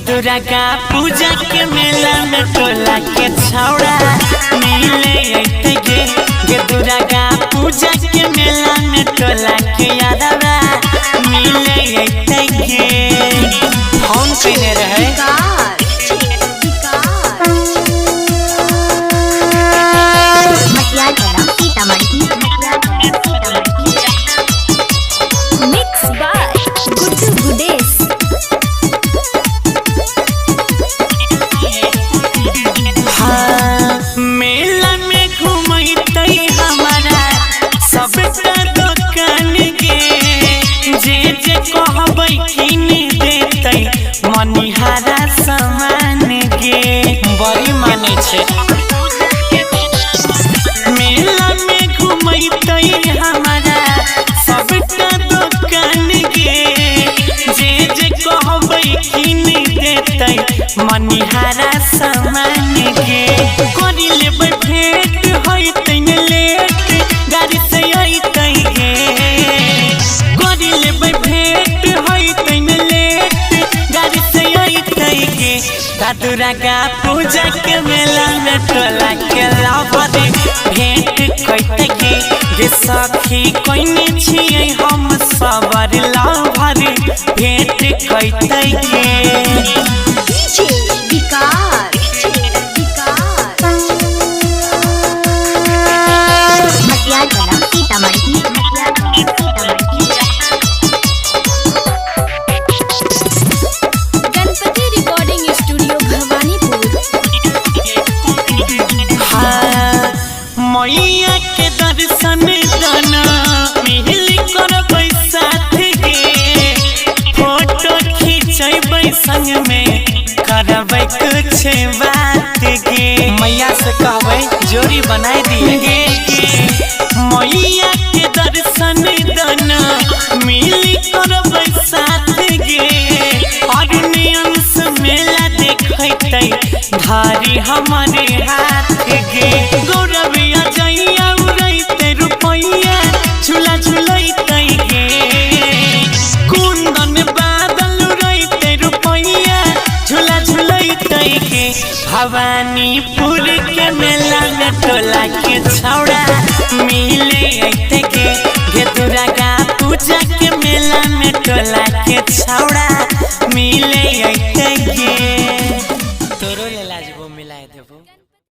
दुर्गा पूजा के मेला में टोला के छौड़ा मिले अइते गे दुर्गा पूजा के मेला में टोला के यादवा मिले अइते गे। कौन पहने रहे मनिहारा सामान गे बड़ी माने छे। मेला में घुमैते हमारा सबटा दुकान गे जे जे कहबै किन देतै मनिहारा सामान गे। करि लेबै भेंट होइतै न लेट गाड़ी से अइतै गे करि लेबै भेंट होइतै न दुर्गा पूजा के मेला में टोला के लाभरे भेंट कइते गे सखी कोइने छियै हम सबर लाभरे भेंट कइते गे। मैया के दर्शन दाना मिल करबै साथ गे फोटो खींचबै संग में करबै कुछ बात गे। मैया से कहबै जोड़ी बनाई दिए गे मैया के दर्शन दाना मिल करबै साथ गे और नियम से मेला देखैते धारी हमारे हाथ गे। गौरव झूला झूलैते गे कुंदन बादल उड़ैते रुपैया झूला झूलैते गे। भवानीपुर के मेला में टोला के छौड़ा मिले अइते गे दुर्गा पूजा के मेला में टोला के छौड़ा